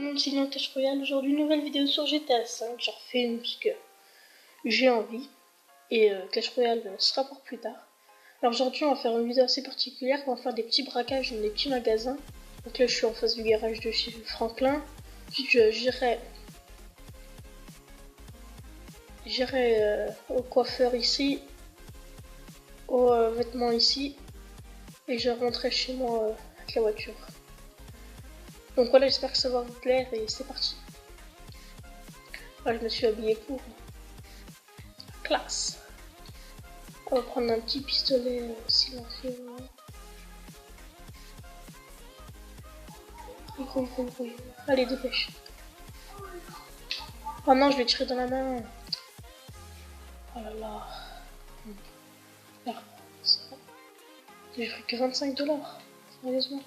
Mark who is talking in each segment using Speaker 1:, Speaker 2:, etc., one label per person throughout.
Speaker 1: tout le monde, c'est Clash Royale. Aujourd'hui, nouvelle vidéo sur GTA 5. J'en refais une parce que j'ai envie. Et Clash Royale sera pour plus tard. Alors aujourd'hui, on va faire une vidéo assez particulière. On va faire des petits braquages dans des petits magasins. Donc là, je suis en face du garage de chez Franklin. Ensuite, j'irai au coiffeur ici, aux vêtements ici. Et je rentrerai chez moi avec la voiture. Donc voilà, j'espère que ça va vous plaire et c'est parti. Là, je me suis habillée pour classe. On va prendre un petit pistolet silencieux. Allez, dépêche. Oh non, je vais tirer dans la main. Oh là là. Merde, ça va. J'ai pris que 25$. Sérieusement.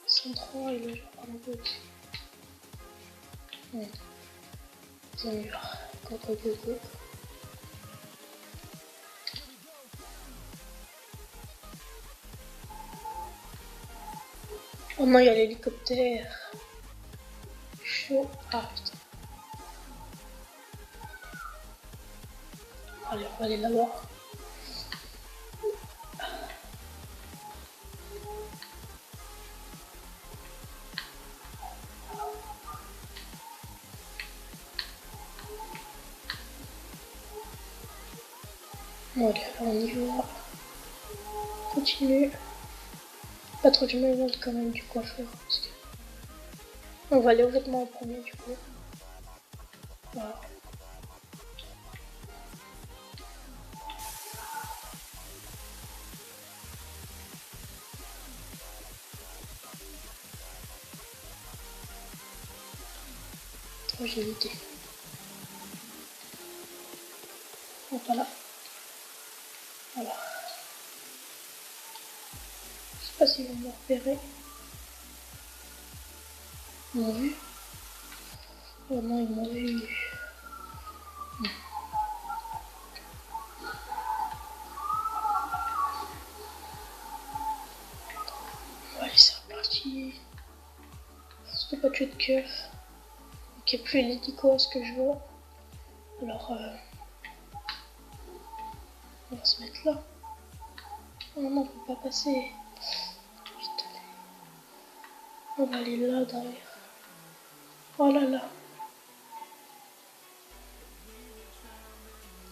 Speaker 1: 103 et là, je vais prendre un peu aussi. C'est mieux. Go. Oh non, il y a l'hélicoptère. Chaud. Ah putain. Allez, on va aller là-bas. Bon, allez, on y va. Continue. Pas trop du mal quand même du coiffeur. Parce que... On va aller aux vêtements en premier du coup. Voilà. Oh, j'ai l'idée. Oh, voilà. Voilà. Je sais pas s'ils vont me repérer. Ils m'ont vu. Oh non, ils m'ont vu. Bon, allez, c'est reparti. Surtout pas tuer de keuf. Ok, plus l'hélico à ce que je veux. Alors, on va se mettre là. Oh non, on peut pas passer. Putain. On va aller là derrière. Oh là là.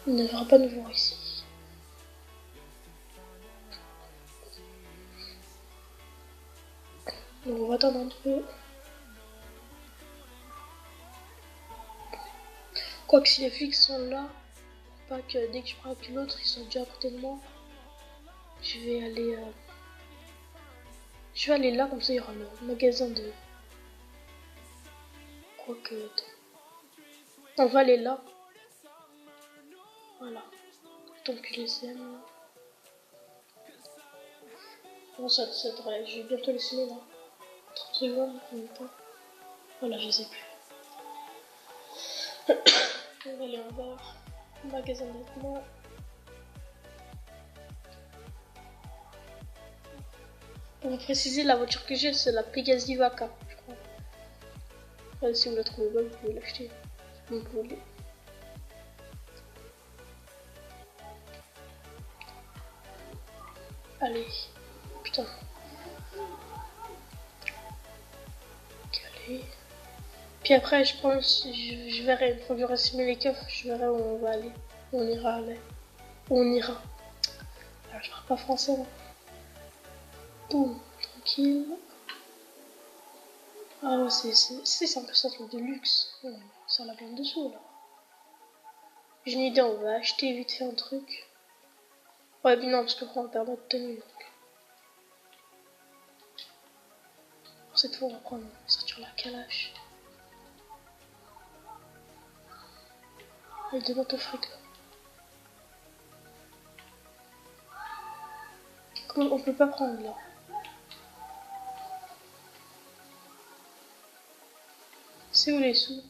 Speaker 1: Il ne devra pas nous voir ici. Donc on va attendre un peu. Quoique si les flics sont là, pas que dès que je braque l'autre, ils sont déjà à côté de moi. Je vais aller là, comme ça il y aura le magasin de... Quoique... On va aller là. Voilà. Tant que les aime. Bon, ça devrait... Je vais bientôt les semer là. 30 secondes, en même temps. Voilà, je les ai plus. On va aller en bas. Magasin de vêtements. Pour vous préciser, la voiture que j'ai, c'est la Pegasi Vaca, je crois. Enfin, si vous la trouvez bonne, vous pouvez l'acheter. Si vous voulez. Allez. Putain. Allez. Puis après, je pense, je verrai, une fois que j'aurai simulé les coffres, je verrai où on va aller. Où on ira aller. Où on ira. Alors, je parle pas français, là. Boum. Tranquille. Ah ouais, c'est un peu ça, truc de luxe. Ouais, ça la bande dessous, là. J'ai une idée, on va acheter vite fait un truc. Ouais, mais non, parce que on perd notre tenue. Donc. Pour cette fois, on va prendre sortir la calache. Elle demande au frigo. Comment on peut pas prendre là? C'est où les sous?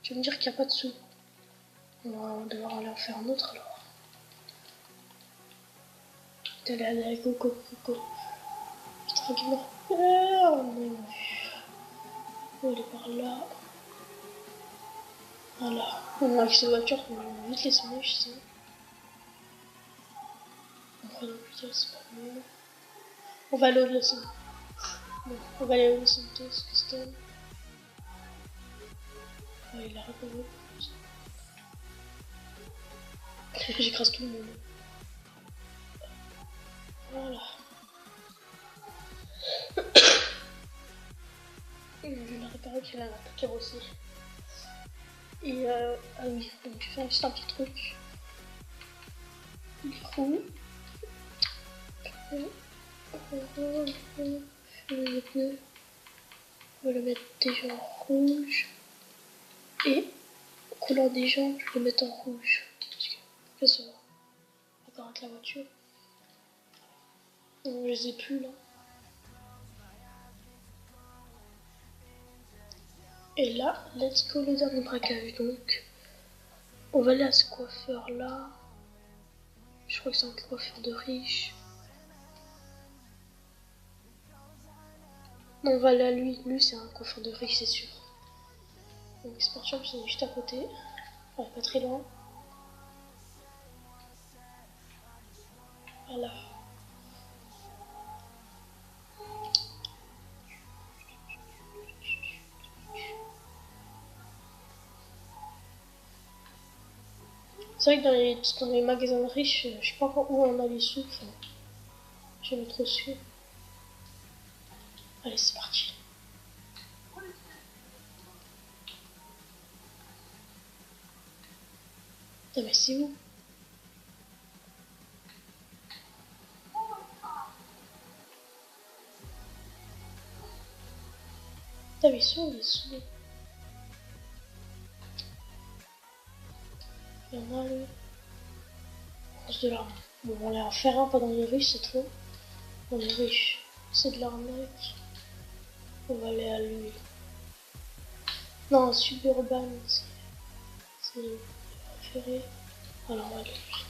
Speaker 1: Tu vas me dire qu'il n'y a pas de sous. On va devoir aller en faire un autre alors. Allez, allez, go, go, go, go. Putain, qui mort. Oh, non. Oh, il est par là. Voilà. On avec cette voiture, on va vite les sonner, je sais. On prend une putain, c'est pas bon. On va aller au Los Santos. Bon, on va aller au Los Santos, Custom. Oh, il a répondu. J'écrase tout le monde. Voilà. Je vais la réparer qu'il a un attaque aussi. Et ah oui, donc je fais juste un petit truc. Du coup, on va le mettre déjà en rouge. Et couleur des jambes, je vais le mettre en rouge. Parce que ça va encore avec la voiture. Non, je les ai plus là. Et là, let's go le dernier braquage. Donc, on va aller à ce coiffeur là. Je crois que c'est un coiffeur de riche. Non, on va aller à lui. Lui, c'est un coiffeur de riche, c'est sûr. Donc, Sport Shop, c'est juste à côté. Enfin, pas très loin. Voilà. C'est vrai que dans les magasins de riches, je sais pas encore où on a les sous. Enfin, je vais trop su. Allez, c'est parti. Putain, mais c'est où? Putain, mais c'est où les sous? Il y en a le. C'est de l'arme. Bon, on va aller en faire un, pas dans les riches, c'est trop. Dans les riches, c'est de l'arnaque. On va aller à lui. Non, Suburban, c'est le préféré. Alors, on va aller à lui.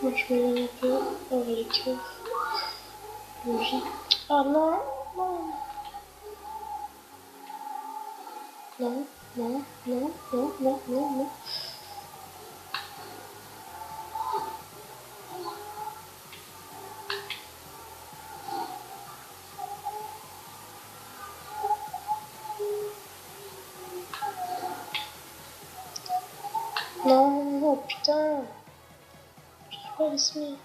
Speaker 1: Moi, je m'éloigne un peu. On va les cœurs. Logique. Ah non, non. Non, non, non, non, non, non, non. Non, non, putain. J'arrive pas à les semer.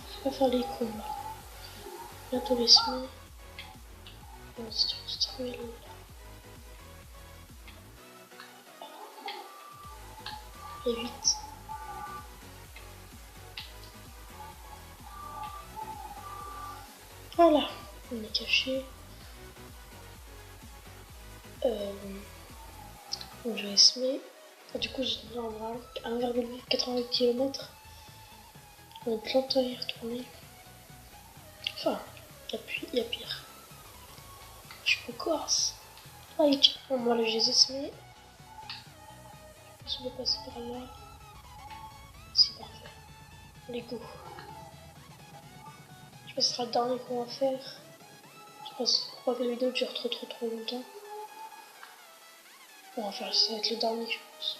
Speaker 1: Je vais pas faire les cons là. Bientôt les semer. On va se construire là. Et vite. Voilà, on est caché. Donc je vais semer. Du coup, j'ai déjà en 1,88 km. On a plein de temps à y retourner. Enfin, il y a pire. Je suis pas corse. Ah, tiens. Bon, moi, là, je les ai semés. Je vais passer par là. C'est parfait. Les go. Je pense que ce sera le dernier qu'on va faire. Je pense pas que la vidéo dure trop longtemps. Bon, enfin, ça va être le dernier, je pense.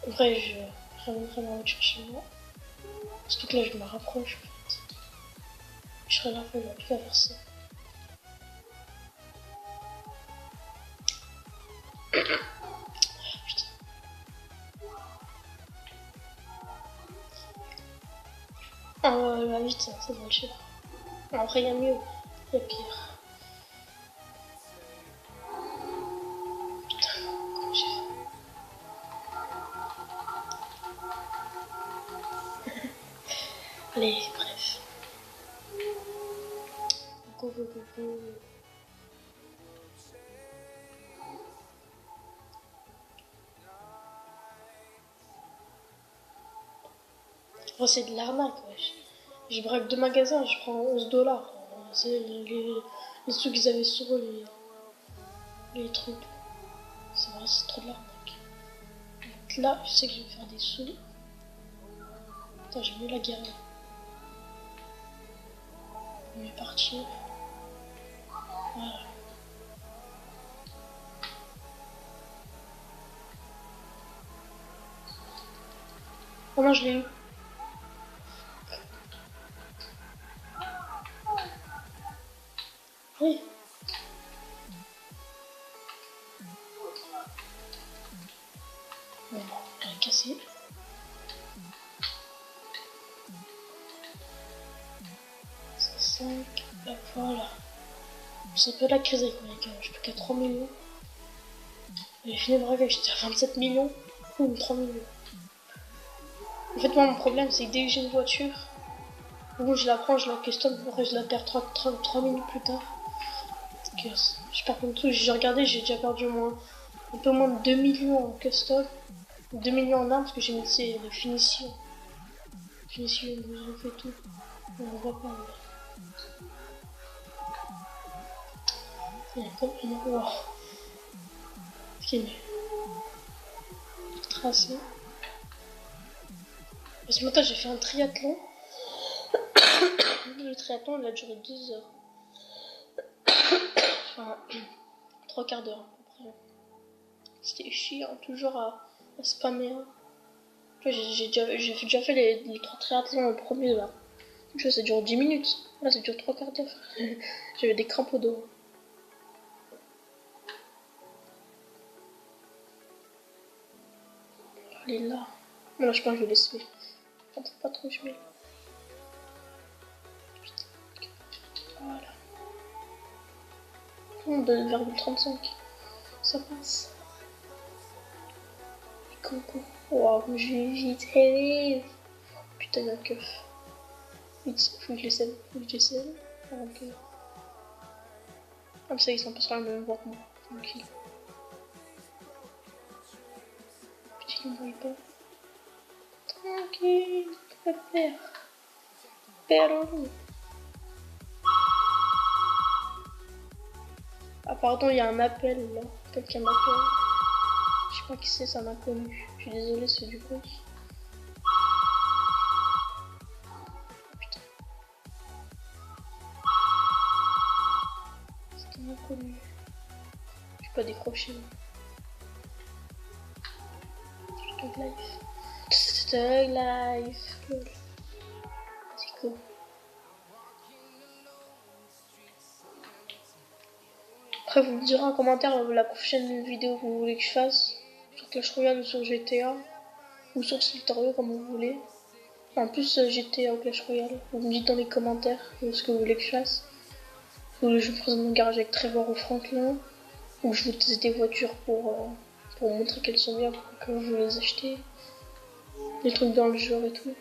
Speaker 1: En vrai, je ramènerai ma voiture chez moi. Surtout que là, je me rapproche, en fait. Je serai là, il va plus qu'à faire ça. Putain. Ah, vite, ça doit le faire. Après, il y a mieux, il y a pire. Putain, comment j'ai fait? Allez, bref. Go. Oh, c'est de l'arnaque, wesh. Je braque 2 magasins, je prends 11 $. C'est les sous qu'ils avaient sur eux, les trucs. C'est vrai, c'est trop de l'arnaque. Donc là, je sais que je vais faire des sous. Putain, j'ai mis la guerre là. On est parti. Voilà. Oh non, je l'ai eu. Oui. Bon, elle est cassée. C'est 5. Là, voilà. C'est un peu la crise avec mes gars. Je suis plus qu'à 3 millions. J'ai fini de braquer, j'étais à 27 millions. Ou 3 millions. En fait, moi, mon problème, c'est que dès que j'ai une voiture, bon, je la prends, je la custom, après je la perds 3 minutes plus tard. Parce que je perds comme tout. J'ai regardé, j'ai déjà perdu un peu moins de 2 millions en custom. 2 millions en armes parce que j'ai mis les finitions. Finitions, je fais tout. On voit pas. Il y a comme une wow. Ok, mais. Tracé. Ce matin, j'ai fait un triathlon. Le triathlon, il a duré 2 heures. Enfin, 3 quarts d'heure à peu près. C'était chiant, toujours à spammer. J'ai déjà fait les 3 triathlons au premier là. Tu vois, ça dure 10 minutes. Là, ça dure 3 quarts d'heure. J'avais des crampes au dos. Elle est là. Non, je pense que je vais laisser. J'entends pas trop, je mets. Voilà. 2,35. Ça passe. Coucou. Waouh, je vais vite. Hey. Putain, il y a un keuf. Vite, faut que je les sème. Donc, comme ça, ils sont pas sur la même voie que moi. Tranquille. Petit, il ne brille pas. Tranquille, pas faire. Perdons. Ah, pardon, il y a un appel là. Quelqu'un m'appelle. Je sais pas qui c'est, ça m'a connu. Je suis désolée, c'est du bruit. Putain. C'est un inconnu. Je vais pas décrocher. Tug life. Tug life. C'est cool. Après, vous me direz en commentaire la prochaine vidéo que vous voulez que je fasse. Sur Clash Royale ou sur GTA. Ou sur Solitario, comme vous voulez. En plus, GTA ou Clash Royale. Vous me dites dans les commentaires ce que vous voulez que je fasse. Vous voulez que je présente mon garage avec Trevor ou Franklin. Ou je vous teste des voitures pour vous montrer qu'elles sont bien, pour que vous les achetez. Des trucs dans le genre et tout.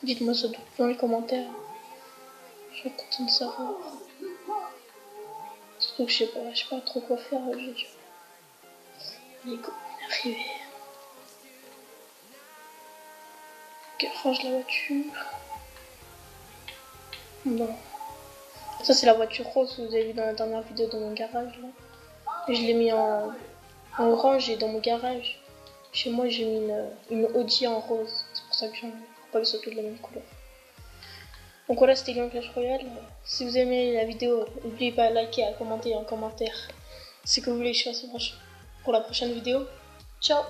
Speaker 1: Dites-moi ça dans les commentaires. Je suis content de savoir. Surtout que je sais pas trop quoi faire. Allez, go, on est arrivé. Ok, range la voiture. Non. Ça c'est la voiture rose que vous avez vu dans la dernière vidéo de mon garage là. Et je l'ai mis en orange et dans mon garage. Chez moi j'ai mis une Audi en rose. C'est pour ça que j'en ai. Pour pas que ce soit toutes de la même couleur. Donc voilà, c'était Game Clash Royale. Si vous aimez la vidéo, n'oubliez pas de liker, à commenter en commentaire ce que vous voulez que je fasse pour la prochaine vidéo. Ciao!